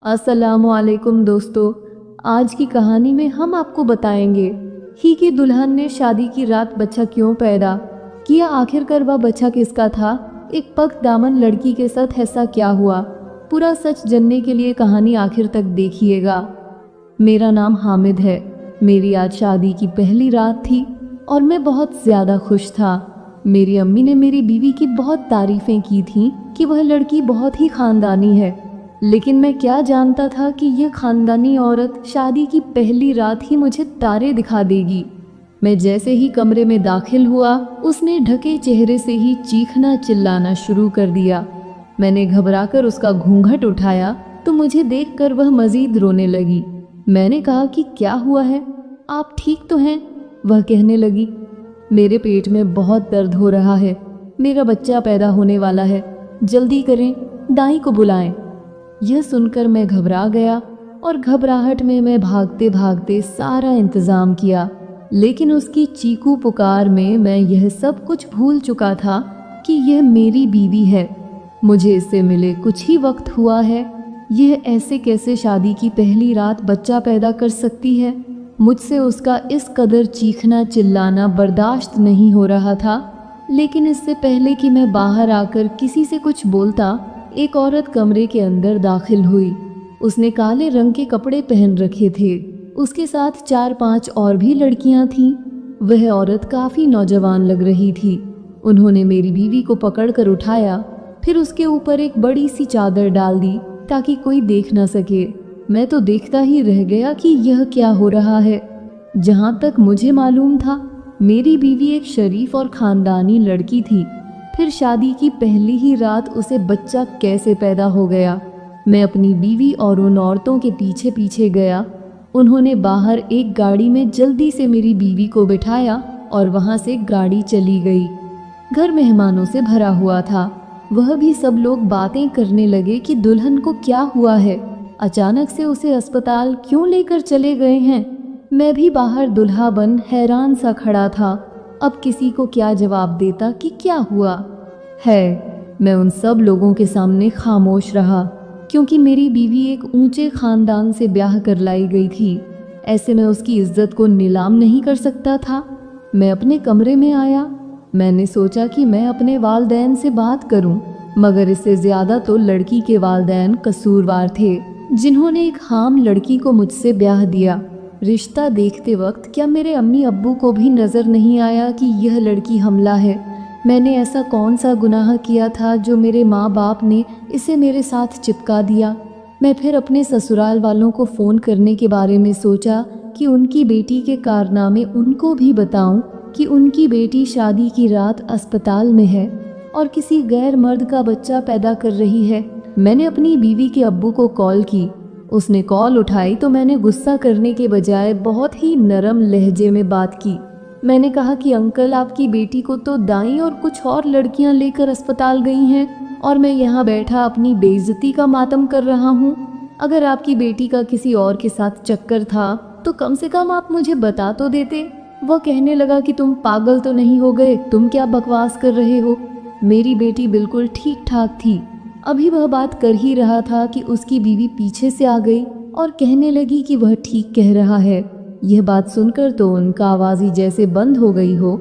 अस्सलामुअलैकुम दोस्तों। आज की कहानी में हम आपको बताएंगे कि दुल्हन ने शादी की रात बच्चा क्यों पैदा किया, आखिरकार वह बच्चा किसका था, एक पक दामन लड़की के साथ ऐसा क्या हुआ। पूरा सच जानने के लिए कहानी आखिर तक देखिएगा। मेरा नाम हामिद है। मेरी आज शादी की पहली रात थी और मैं बहुत ज़्यादा खुश था। मेरी अम्मी ने मेरी बीवी की बहुत तारीफ़ें की थीं कि वह लड़की बहुत ही ख़ानदानी है, लेकिन मैं क्या जानता था कि यह ख़ानदानी औरत शादी की पहली रात ही मुझे तारे दिखा देगी। मैं जैसे ही कमरे में दाखिल हुआ, उसने ढके चेहरे से ही चीखना चिल्लाना शुरू कर दिया। मैंने घबराकर उसका घूंघट उठाया तो मुझे देखकर वह मज़ीद रोने लगी। मैंने कहा कि क्या हुआ है, आप ठीक तो हैं? वह कहने लगी, मेरे पेट में बहुत दर्द हो रहा है, मेरा बच्चा पैदा होने वाला है, जल्दी करें, दाई को बुलाएं। यह सुनकर मैं घबरा गया और घबराहट में मैं भागते भागते सारा इंतज़ाम किया, लेकिन उसकी चीखू पुकार में मैं यह सब कुछ भूल चुका था कि यह मेरी बीवी है। मुझे इससे मिले कुछ ही वक्त हुआ है, यह ऐसे कैसे शादी की पहली रात बच्चा पैदा कर सकती है। मुझसे उसका इस कदर चीखना चिल्लाना बर्दाश्त नहीं हो रहा था। लेकिन इससे पहले कि मैं बाहर आकर किसी से कुछ बोलता, एक औरत कमरे के अंदर दाखिल हुई। उसने काले रंग के कपड़े पहन रखे थे। उसके साथ 4-5 और भी लड़कियां थीं। वह औरत काफ़ी नौजवान लग रही थी। उन्होंने मेरी बीवी को पकड़कर उठाया, फिर उसके ऊपर एक बड़ी सी चादर डाल दी ताकि कोई देख न सके। मैं तो देखता ही रह गया कि यह क्या हो रहा है। जहाँ तक मुझे मालूम था, मेरी बीवी एक शरीफ और ख़ानदानी लड़की थी। फिर शादी की पहली ही रात उसे बच्चा कैसे पैदा हो गया। मैं अपनी बीवी और उन औरतों के पीछे पीछे गया। उन्होंने बाहर एक गाड़ी में जल्दी से मेरी बीवी को बिठाया और वहाँ से गाड़ी चली गई। घर मेहमानों से भरा हुआ था। वह भी सब लोग बातें करने लगे कि दुल्हन को क्या हुआ है, अचानक से उसे अस्पताल क्यों लेकर चले गए हैं। मैं भी बाहर दुल्हा बन हैरान सा खड़ा था। अब किसी को क्या जवाब देता कि क्या हुआ है। मैं उन सब लोगों के सामने खामोश रहा, क्योंकि मेरी बीवी एक ऊंचे ख़ानदान से ब्याह कर लाई गई थी। ऐसे में उसकी इज्जत को नीलाम नहीं कर सकता था। मैं अपने कमरे में आया। मैंने सोचा कि मैं अपने वालदैन से बात करूं, मगर इससे ज़्यादा तो लड़की के वालदैन कसूरवार थे, जिन्होंने एक खाम लड़की को मुझसे ब्याह दिया। रिश्ता देखते वक्त क्या मेरे अम्मी अब्बू को भी नज़र नहीं आया कि यह लड़की हमला है। मैंने ऐसा कौन सा गुनाह किया था जो मेरे माँ बाप ने इसे मेरे साथ चिपका दिया। मैं फिर अपने ससुराल वालों को फ़ोन करने के बारे में सोचा कि उनकी बेटी के कारनामे उनको भी बताऊं कि उनकी बेटी शादी की रात अस्पताल में है और किसी गैर मर्द का बच्चा पैदा कर रही है। मैंने अपनी बीवी के अब्बू को कॉल की। उसने कॉल उठाई तो मैंने गुस्सा करने के बजाय बहुत ही नरम लहजे में बात की। मैंने कहा कि अंकल, आपकी बेटी को तो दाई और कुछ और लड़कियां लेकर अस्पताल गई हैं और मैं यहाँ बैठा अपनी बेइज्जती का मातम कर रहा हूँ। अगर आपकी बेटी का किसी और के साथ चक्कर था तो कम से कम आप मुझे बता तो देते। वह कहने लगा कि तुम पागल तो नहीं हो गए, तुम क्या बकवास कर रहे हो। मेरी बेटी बिल्कुल ठीक ठाक थी। अभी वह बात कर ही रहा था कि उसकी बीवी पीछे से आ गई और कहने लगी कि वह ठीक कह रहा है। यह बात सुनकर तो उनका आवाज़ ही जैसे बंद हो गई हो।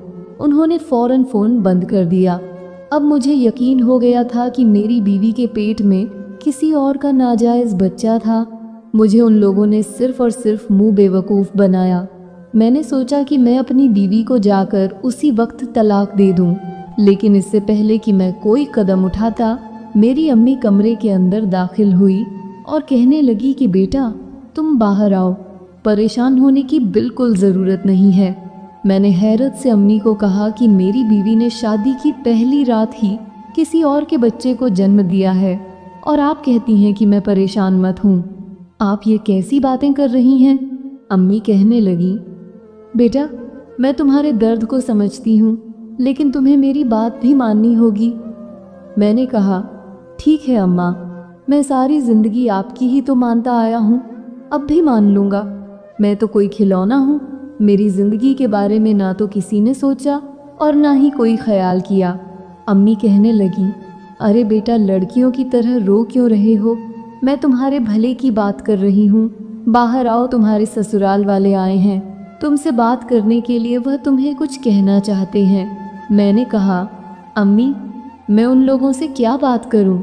उन्होंने फ़ौरन फ़ोन बंद कर दिया। अब मुझे यकीन हो गया था कि मेरी बीवी के पेट में किसी और का नाजायज़ बच्चा था। मुझे उन लोगों ने सिर्फ़ और सिर्फ मुँह बेवकूफ़ बनाया। मैंने सोचा कि मैं अपनी बीवी को जाकर उसी वक्त तलाक दे दूँ, लेकिन इससे पहले कि मैं कोई कदम उठाता, मेरी अम्मी कमरे के अंदर दाखिल हुई और कहने लगी कि बेटा, तुम बाहर आओ, परेशान होने की बिल्कुल ज़रूरत नहीं है। मैंने हैरत से अम्मी को कहा कि मेरी बीवी ने शादी की पहली रात ही किसी और के बच्चे को जन्म दिया है और आप कहती हैं कि मैं परेशान मत हूँ। आप ये कैसी बातें कर रही हैं? अम्मी कहने लगी, बेटा, मैं तुम्हारे दर्द को समझती हूँ, लेकिन तुम्हें मेरी बात भी माननी होगी। मैंने कहा, ठीक है अम्मा, मैं सारी ज़िंदगी आपकी ही तो मानता आया हूँ, अब भी मान लूँगा। मैं तो कोई खिलौना हूँ। मेरी ज़िंदगी के बारे में ना तो किसी ने सोचा और ना ही कोई ख्याल किया। अम्मी कहने लगी, अरे बेटा, लड़कियों की तरह रो क्यों रहे हो? मैं तुम्हारे भले की बात कर रही हूँ। बाहर आओ, तुम्हारे ससुराल वाले आए हैं, तुमसे बात करने के लिए। वह तुम्हें कुछ कहना चाहते हैं। मैंने कहा, अम्मी, मैं उन लोगों से क्या बात करूं?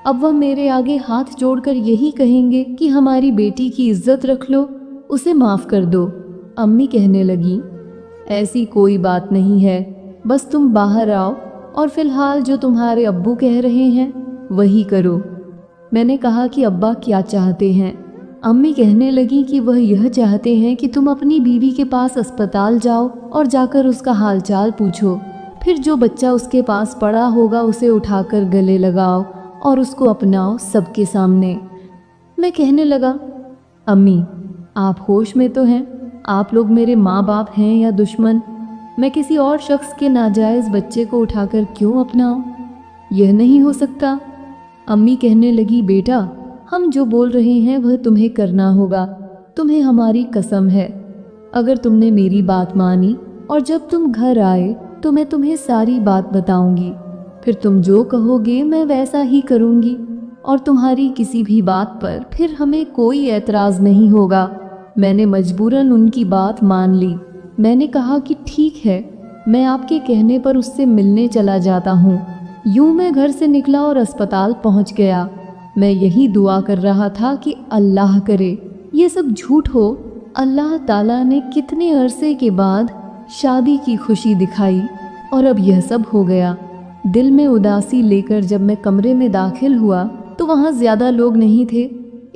अब वह मेरे आगे हाथ जोड़कर यही कहेंगे कि हमारी बेटी की इज्जत रख लो, उसे माफ़ कर दो। अम्मी कहने लगी, ऐसी कोई बात नहीं है, बस तुम बाहर आओ और फिलहाल जो तुम्हारे अब्बू कह रहे हैं वही करो। मैंने कहा कि अब्बा क्या चाहते हैं? अम्मी कहने लगी कि वह यह चाहते हैं कि तुम अपनी बीवी के पास अस्पताल जाओ और जाकर उसका हालचाल पूछो। फिर जो बच्चा उसके पास पड़ा होगा उसे उठाकर गले लगाओ और उसको अपनाओ सबके सामने। मैं कहने लगा, अम्मी, आप होश में तो हैं? आप लोग मेरे माँ बाप हैं या दुश्मन? मैं किसी और शख्स के नाजायज़ बच्चे को उठाकर क्यों अपनाऊं? यह नहीं हो सकता। अम्मी कहने लगी, बेटा, हम जो बोल रहे हैं वह तुम्हें करना होगा। तुम्हें हमारी कसम है, अगर तुमने मेरी बात मानी और जब तुम घर आए तो मैं तुम्हें सारी बात बताऊंगी। फिर तुम जो कहोगे मैं वैसा ही करूंगी और तुम्हारी किसी भी बात पर फिर हमें कोई एतराज़ नहीं होगा। मैंने मजबूरन उनकी बात मान ली। मैंने कहा कि ठीक है, मैं आपके कहने पर उससे मिलने चला जाता हूँ। यूं मैं घर से निकला और अस्पताल पहुँच गया। मैं यही दुआ कर रहा था कि अल्लाह करे ये सब झूठ हो। अल्लाह ताला ने कितने अरसे के बाद शादी की खुशी दिखाई और अब यह सब हो गया। दिल में उदासी लेकर जब मैं कमरे में दाखिल हुआ तो वहाँ ज़्यादा लोग नहीं थे।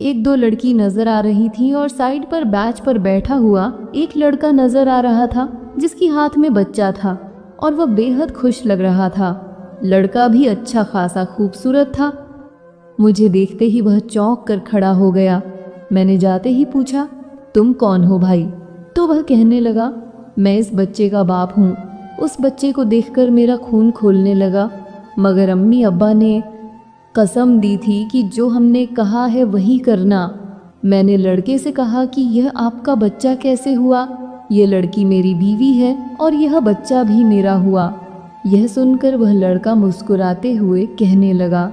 एक दो लड़की नज़र आ रही थी और साइड पर बैच पर बैठा हुआ एक लड़का नज़र आ रहा था जिसकी हाथ में बच्चा था और वह बेहद खुश लग रहा था। लड़का भी अच्छा खासा खूबसूरत था। मुझे देखते ही वह चौंक कर खड़ा हो गया। मैंने जाते ही पूछा, तुम कौन हो भाई? तो वह कहने लगा, मैं इस बच्चे का बाप हूँ। उस बच्चे को देखकर मेरा खून खोलने लगा, मगर अम्मी अब्बा ने कसम दी थी कि जो हमने कहा है वही करना। मैंने लड़के से कहा कि यह आपका बच्चा कैसे हुआ? ये लड़की मेरी बीवी है और यह बच्चा भी मेरा हुआ। यह सुनकर वह लड़का मुस्कुराते हुए कहने लगा,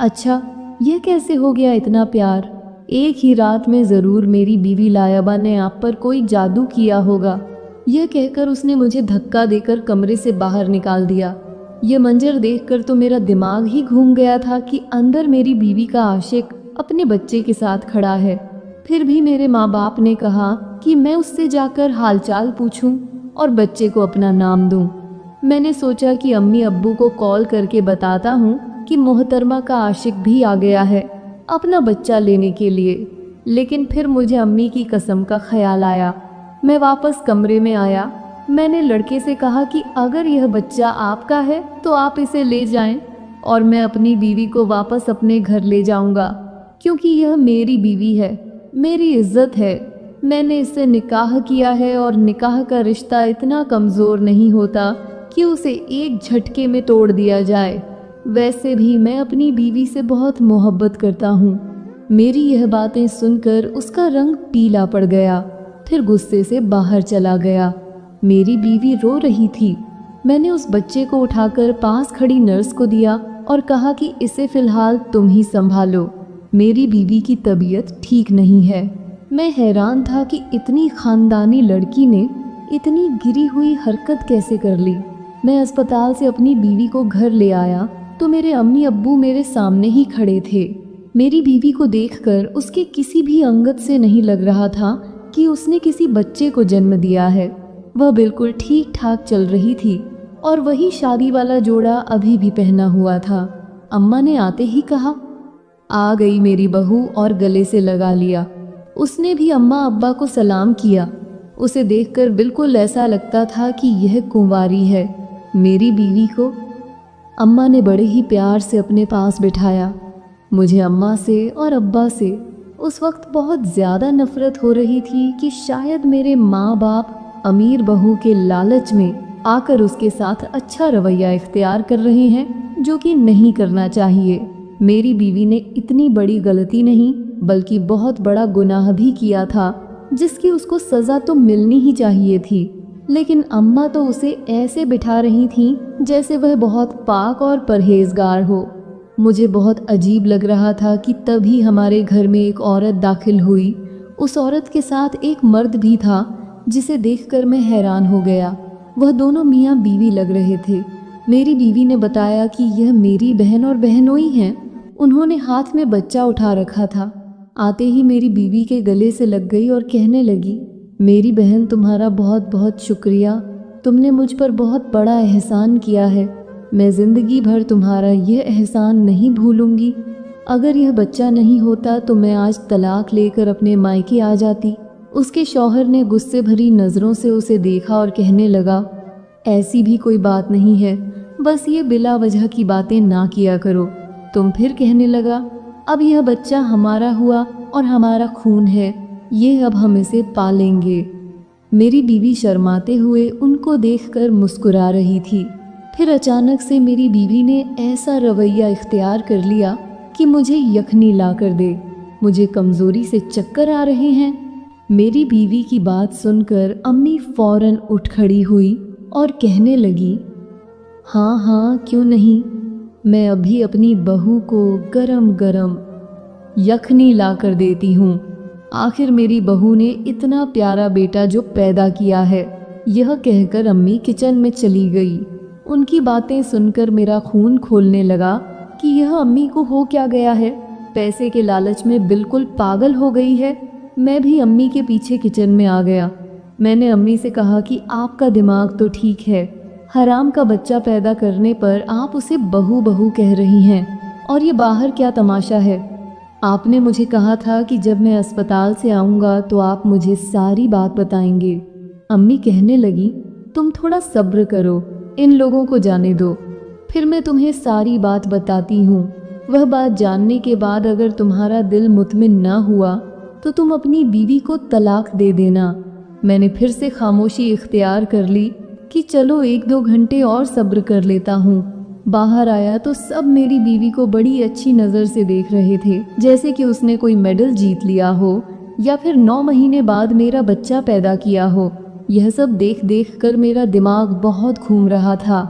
अच्छा, यह कैसे हो गया इतना प्यार? एक ही रात में ज़रूर मेरी बीवी लायबा ने आप पर कोई जादू किया होगा। यह कहकर उसने मुझे धक्का देकर कमरे से बाहर निकाल दिया। यह मंजर देखकर तो मेरा दिमाग ही घूम गया था कि अंदर मेरी बीवी का आशिक अपने बच्चे के साथ खड़ा है। फिर भी मेरे माँ बाप ने कहा कि मैं उससे जाकर हालचाल पूछूं और बच्चे को अपना नाम दूं। मैंने सोचा कि अम्मी अब्बू को कॉल करके बताता हूँ कि मोहतरमा का आशिक भी आ गया है अपना बच्चा लेने के लिए। लेकिन फिर मुझे अम्मी की कसम का ख्याल आया। मैं वापस कमरे में आया। मैंने लड़के से कहा कि अगर यह बच्चा आपका है तो आप इसे ले जाएं और मैं अपनी बीवी को वापस अपने घर ले जाऊंगा, क्योंकि यह मेरी बीवी है, मेरी इज्जत है। मैंने इससे निकाह किया है और निकाह का रिश्ता इतना कमज़ोर नहीं होता कि उसे एक झटके में तोड़ दिया जाए। वैसे भी मैं अपनी बीवी से बहुत मोहब्बत करता हूँ। मेरी यह बातें सुनकर उसका रंग पीला पड़ गया, फिर गुस्से से बाहर चला गया। मेरी बीवी रो रही थी। मैंने उस बच्चे को उठाकर पास खड़ी नर्स को दिया और कहा कि इसे फ़िलहाल तुम ही संभालो, मेरी बीवी की तबीयत ठीक नहीं है। मैं हैरान था कि इतनी ख़ानदानी लड़की ने इतनी गिरी हुई हरकत कैसे कर ली। मैं अस्पताल से अपनी बीवी को घर ले आया तो मेरे अम्मी अब्बू मेरे सामने ही खड़े थे। मेरी बीवी को देखकर उसके किसी भी अंगत से नहीं लग रहा था कि उसने किसी बच्चे को जन्म दिया है। वह बिल्कुल ठीक ठाक चल रही थी और वही शादी वाला जोड़ा अभी भी पहना हुआ था। अम्मा ने आते ही कहा, आ गई मेरी बहू, और गले से लगा लिया। उसने भी अम्मा अब्बा को सलाम किया। उसे देखकर बिल्कुल ऐसा लगता था कि यह कुंवारी है। मेरी बीवी को अम्मा ने बड़े ही प्यार से अपने पास बिठाया। मुझे अम्मा से और अब्बा से उस वक्त बहुत ज़्यादा नफ़रत हो रही थी कि शायद मेरे माँ बाप अमीर बहू के लालच में आकर उसके साथ अच्छा रवैया इख्तियार कर रहे हैं, जो कि नहीं करना चाहिए। मेरी बीवी ने इतनी बड़ी गलती नहीं बल्कि बहुत बड़ा गुनाह भी किया था, जिसकी उसको सज़ा तो मिलनी ही चाहिए थी। लेकिन अम्मा तो उसे ऐसे बिठा रही थीं जैसे वह बहुत पाक और परहेजगार हो। मुझे बहुत अजीब लग रहा था कि तभी हमारे घर में एक औरत दाखिल हुई। उस औरत के साथ एक मर्द भी था जिसे देखकर मैं हैरान हो गया। वह दोनों मियाँ बीवी लग रहे थे। मेरी बीवी ने बताया कि यह मेरी बहन और बहनोई हैं। उन्होंने हाथ में बच्चा उठा रखा था। आते ही मेरी बीवी के गले से लग गई और कहने लगी, मेरी बहन, तुम्हारा बहुत बहुत शुक्रिया। तुमने मुझ पर बहुत बड़ा एहसान किया है। मैं ज़िंदगी भर तुम्हारा यह एहसान नहीं भूलूंगी। अगर यह बच्चा नहीं होता तो मैं आज तलाक लेकर अपने मायके आ जाती। उसके शौहर ने गुस्से भरी नज़रों से उसे देखा और कहने लगा, ऐसी भी कोई बात नहीं है, बस ये बिला वजह की बातें ना किया करो। तुम फिर कहने लगा, अब यह बच्चा हमारा हुआ और हमारा खून है, ये अब हम इसे पालेंगे। मेरी बीवी शर्माते हुए उनको देखकर मुस्कुरा रही थी। फिर अचानक से मेरी बीवी ने ऐसा रवैया इख्तियार कर लिया कि मुझे यखनी ला कर दे। मुझे कमज़ोरी से चक्कर आ रहे हैं। मेरी बीवी की बात सुनकर अम्मी फ़ौरन उठ खड़ी हुई और कहने लगी, हाँ हाँ क्यों नहीं, मैं अभी अपनी बहू को गरम गरम यखनी ला कर देती हूँ। आखिर मेरी बहू ने इतना प्यारा बेटा जो पैदा किया है। यह कहकर अम्मी किचन में चली गई। उनकी बातें सुनकर मेरा खून खोलने लगा कि यह अम्मी को हो क्या गया है। पैसे के लालच में बिल्कुल पागल हो गई है। मैं भी अम्मी के पीछे किचन में आ गया। मैंने अम्मी से कहा कि आपका दिमाग तो ठीक है, हराम का बच्चा पैदा करने पर आप उसे बहू बहू कह रही हैं, और ये बाहर क्या तमाशा है। आपने मुझे कहा था कि जब मैं अस्पताल से आऊँगा तो आप मुझे सारी बात बताएंगे। अम्मी कहने लगी, तुम थोड़ा सब्र करो, इन लोगों को जाने दो, फिर मैं तुम्हें सारी बात बताती हूँ। वह बात जानने के बाद अगर तुम्हारा दिल मुतमिन ना हुआ तो तुम अपनी बीवी को तलाक दे देना। मैंने फिर से खामोशी इख्तियार कर ली कि चलो 1-2 घंटे और सब्र कर लेता हूँ। बाहर आया तो सब मेरी बीवी को बड़ी अच्छी नज़र से देख रहे थे, जैसे कि उसने कोई मेडल जीत लिया हो या फिर 9 महीने बाद मेरा बच्चा पैदा किया हो। यह सब देख देख कर मेरा दिमाग बहुत घूम रहा था।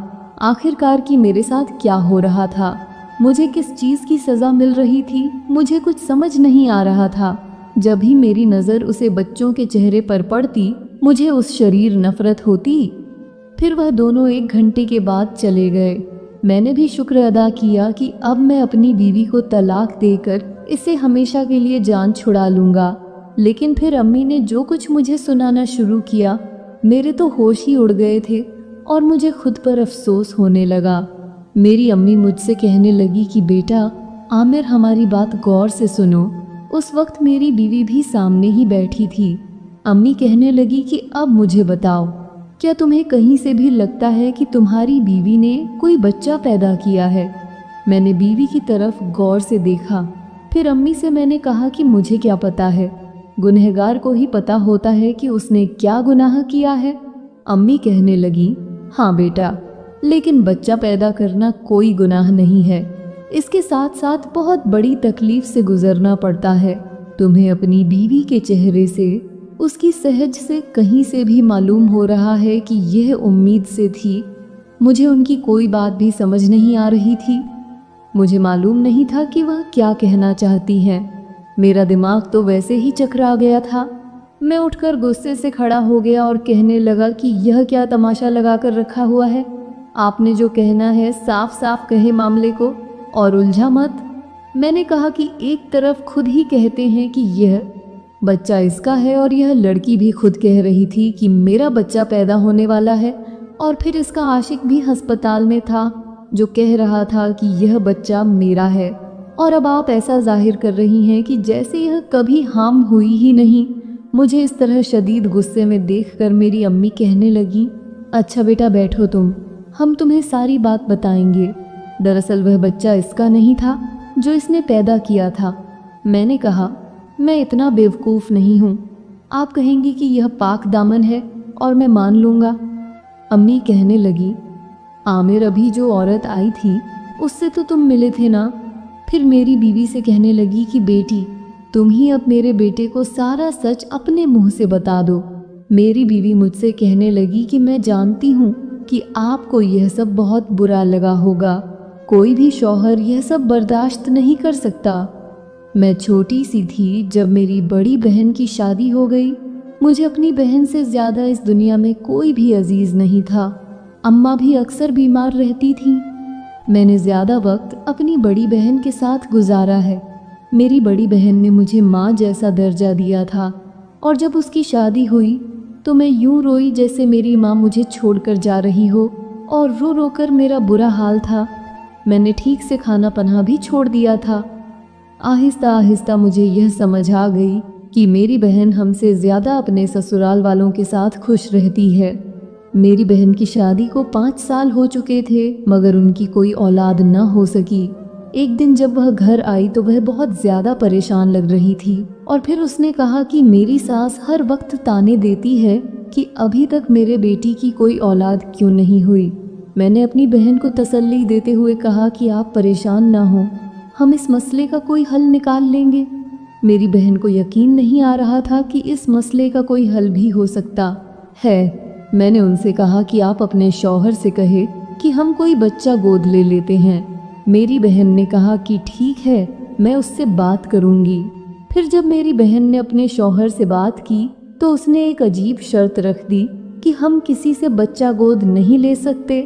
आखिरकार कि मेरे साथ क्या हो रहा था, मुझे किस चीज़ की सज़ा मिल रही थी, मुझे कुछ समझ नहीं आ रहा था। जब भी मेरी नज़र उसे बच्चों के चेहरे पर पड़ती, मुझे उस शरीर नफ़रत होती। फिर वह दोनों 1 घंटे के बाद चले गए। मैंने भी शुक्र अदा किया कि अब मैं अपनी बीवी को तलाक देकर इसे हमेशा के लिए जान छुड़ा लूँगा। लेकिन फिर अम्मी ने जो कुछ मुझे सुनाना शुरू किया, मेरे तो होश ही उड़ गए थे और मुझे खुद पर अफसोस होने लगा। मेरी अम्मी मुझसे कहने लगी कि बेटा आमिर, हमारी बात गौर से सुनो। उस वक्त मेरी बीवी भी सामने ही बैठी थी। अम्मी कहने लगी कि अब मुझे बताओ, क्या तुम्हें कहीं से भी लगता है कि तुम्हारी बीवी ने कोई बच्चा पैदा किया है? मैंने बीवी की तरफ गौर से देखा। फिर अम्मी से मैंने कहा कि मुझे क्या पता है, गुनहगार को ही पता होता है कि उसने क्या गुनाह किया है। अम्मी कहने लगी, हाँ बेटा, लेकिन बच्चा पैदा करना कोई गुनाह नहीं है। इसके साथ साथ बहुत बड़ी तकलीफ से गुजरना पड़ता है। तुम्हें अपनी बीवी के चेहरे से, उसकी सहज से कहीं से भी मालूम हो रहा है कि यह उम्मीद से थी। मुझे उनकी कोई बात भी समझ नहीं आ रही थी। मुझे मालूम नहीं था कि वह क्या कहना चाहती हैं। मेरा दिमाग तो वैसे ही चकरा गया था। मैं उठकर गुस्से से खड़ा हो गया और कहने लगा कि यह क्या तमाशा लगा कर रखा हुआ है। आपने जो कहना है साफ साफ कहे मामले को और उलझा मत। मैंने कहा कि एक तरफ खुद ही कहते हैं कि यह बच्चा इसका है और यह लड़की भी खुद कह रही थी कि मेरा बच्चा पैदा होने वाला है, और फिर इसका आशिक भी अस्पताल में था जो कह रहा था कि यह बच्चा मेरा है। और अब आप ऐसा जाहिर कर रही हैं कि जैसे यह कभी हार्म हुई ही नहीं। मुझे इस तरह शदीद गुस्से में देखकर मेरी अम्मी कहने लगी, अच्छा बेटा बैठो तुम, हम तुम्हें सारी बात बताएंगे। दरअसल वह बच्चा इसका नहीं था जो इसने पैदा किया था। मैंने कहा, मैं इतना बेवकूफ़ नहीं हूँ। आप कहेंगी कि यह पाक दामन है और मैं मान लूँगा। अम्मी कहने लगी, आमिर, अभी जो औरत आई थी उससे तो तुम मिले थे ना? फिर मेरी बीवी से कहने लगी कि बेटी, तुम ही अब मेरे बेटे को सारा सच अपने मुंह से बता दो। मेरी बीवी मुझसे कहने लगी कि मैं जानती हूँ कि आपको यह सब बहुत बुरा लगा होगा, कोई भी शौहर यह सब बर्दाश्त नहीं कर सकता। मैं छोटी सी थी जब मेरी बड़ी बहन की शादी हो गई। मुझे अपनी बहन से ज़्यादा इस दुनिया में कोई भी अजीज़ नहीं था। अम्मा भी अक्सर बीमार रहती थीं। मैंने ज़्यादा वक्त अपनी बड़ी बहन के साथ गुजारा है। मेरी बड़ी बहन ने मुझे माँ जैसा दर्जा दिया था, और जब उसकी शादी हुई तो मैं यूं रोई जैसे मेरी माँ मुझे छोड़कर जा रही हो, और रो रो कर मेरा बुरा हाल था। मैंने ठीक से खाना पना भी छोड़ दिया था। आहिस्ता आहिस्ता मुझे यह समझ आ गई कि मेरी बहन हमसे ज़्यादा अपने ससुराल वालों के साथ खुश रहती है। मेरी बहन की शादी को 5 साल हो चुके थे, मगर उनकी कोई औलाद न हो सकी। एक दिन जब वह घर आई तो वह बहुत ज़्यादा परेशान लग रही थी, और फिर उसने कहा कि मेरी सास हर वक्त ताने देती है कि अभी तक मेरे बेटी की कोई औलाद क्यों नहीं हुई। मैंने अपनी बहन को तसल्ली देते हुए कहा कि आप परेशान ना हो, हम इस मसले का कोई हल निकाल लेंगे। मेरी बहन को यकीन नहीं आ रहा था कि इस मसले का कोई हल भी हो सकता है। मैंने उनसे कहा कि आप अपने शौहर से कहे कि हम कोई बच्चा गोद ले लेते हैं। मेरी बहन ने कहा कि ठीक है, मैं उससे बात करूंगी। फिर जब मेरी बहन ने अपने शौहर से बात की तो उसने एक अजीब शर्त रख दी कि हम किसी से बच्चा गोद नहीं ले सकते।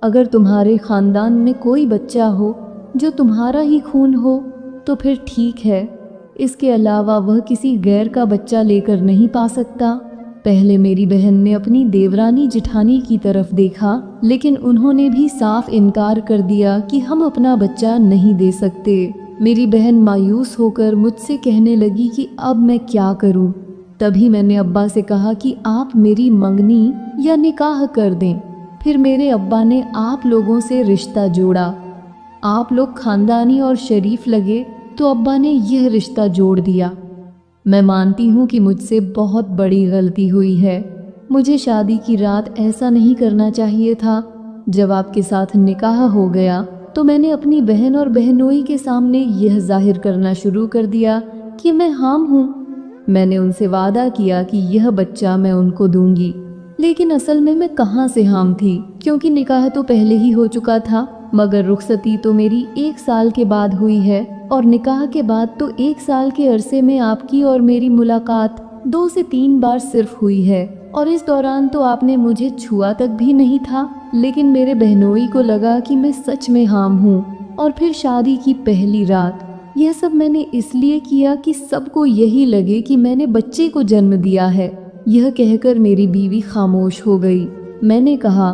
अगर तुम्हारे ख़ानदान में कोई बच्चा हो जो तुम्हारा ही खून हो तो फिर ठीक है, इसके अलावा वह किसी गैर का बच्चा लेकर नहीं पा सकता। पहले मेरी बहन ने अपनी देवरानी जिठानी की तरफ देखा, लेकिन उन्होंने भी साफ इनकार कर दिया कि हम अपना बच्चा नहीं दे सकते। मेरी बहन मायूस होकर मुझसे कहने लगी कि अब मैं क्या करूं। तभी मैंने अब्बा से कहा कि आप मेरी मंगनी या निकाह कर दें। फिर मेरे अब्बा ने आप लोगों से रिश्ता जोड़ा। आप लोग खानदानी और शरीफ लगे तो अब्बा ने यह रिश्ता जोड़ दिया। मैं मानती हूँ कि मुझसे बहुत बड़ी गलती हुई है। मुझे शादी की रात ऐसा नहीं करना चाहिए था। जब आपके साथ निकाह हो गया तो मैंने अपनी बहन और बहनोई के सामने यह जाहिर करना शुरू कर दिया कि मैं हाम हूँ। मैंने उनसे वादा किया कि यह बच्चा मैं उनको दूंगी, लेकिन असल में मैं कहाँ से हाम थी, क्योंकि निकाह तो पहले ही हो चुका था। मगर रुखसती तो मेरी 1 साल के बाद हुई है, और निकाह के बाद तो 1 साल के अरसे में आपकी और मेरी मुलाकात 2 से 3 बार सिर्फ हुई है, और इस दौरान तो आपने मुझे छुआ तक भी नहीं था। लेकिन मेरे बहनोई को लगा कि मैं सच में हाम हूँ। और फिर शादी की पहली रात यह सब मैंने इसलिए किया कि सबको यही लगे कि मैंने बच्चे को जन्म दिया है। यह कहकर मेरी बीवी खामोश हो गई। मैंने कहा,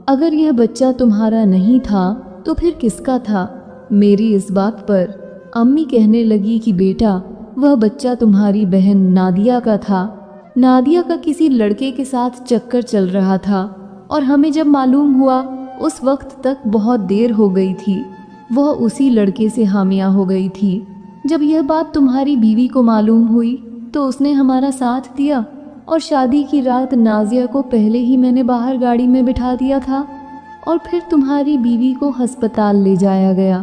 अगर यह बच्चा तुम्हारा नहीं था तो फिर किसका था? मेरी इस बात पर अम्मी कहने लगी कि बेटा, वह बच्चा तुम्हारी बहन नादिया का था। नादिया का किसी लड़के के साथ चक्कर चल रहा था, और हमें जब मालूम हुआ उस वक्त तक बहुत देर हो गई थी। वह उसी लड़के से हामिया हो गई थी। जब यह बात तुम्हारी बीवी को मालूम हुई तो उसने हमारा साथ दिया, और शादी की रात नाजिया को पहले ही मैंने बाहर गाड़ी में बिठा दिया था, और फिर तुम्हारी बीवी को अस्पताल ले जाया गया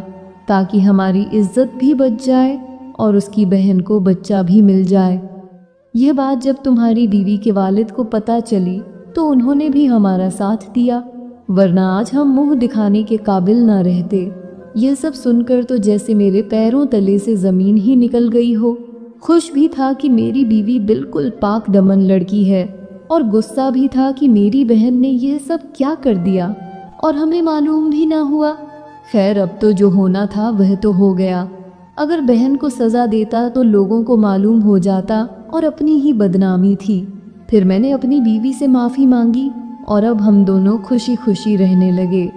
ताकि हमारी इज्जत भी बच जाए और उसकी बहन को बच्चा भी मिल जाए। यह बात जब तुम्हारी बीवी के वालिद को पता चली तो उन्होंने भी हमारा साथ दिया, वरना आज हम मुंह दिखाने के काबिल ना रहते। यह सब सुनकर तो जैसे मेरे पैरों तले से ज़मीन ही निकल गई हो। खुश भी था कि मेरी बीवी बिल्कुल पाक दमन लड़की है, और गुस्सा भी था कि मेरी बहन ने यह सब क्या कर दिया और हमें मालूम भी ना हुआ। खैर, अब तो जो होना था वह तो हो गया। अगर बहन को सज़ा देता तो लोगों को मालूम हो जाता और अपनी ही बदनामी थी। फिर मैंने अपनी बीवी से माफ़ी मांगी, और अब हम दोनों खुशी खुशी रहने लगे।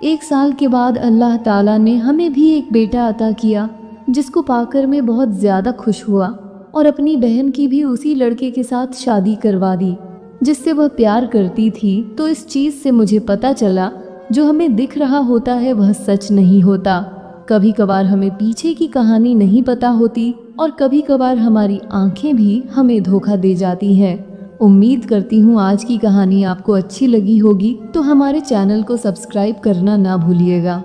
1 साल के बाद अल्लाह ताला ने हमें भी एक बेटा अता किया, जिसको पाकर मैं बहुत ज़्यादा खुश हुआ, और अपनी बहन की भी उसी लड़के के साथ शादी करवा दी जिससे वह प्यार करती थी। तो इस चीज़ से मुझे पता चला, जो हमें दिख रहा होता है वह सच नहीं होता। कभी कभार हमें पीछे की कहानी नहीं पता होती, और कभी कभार हमारी आंखें भी हमें धोखा दे जाती हैं। उम्मीद करती हूँ आज की कहानी आपको अच्छी लगी होगी, तो हमारे चैनल को सब्सक्राइब करना ना भूलिएगा।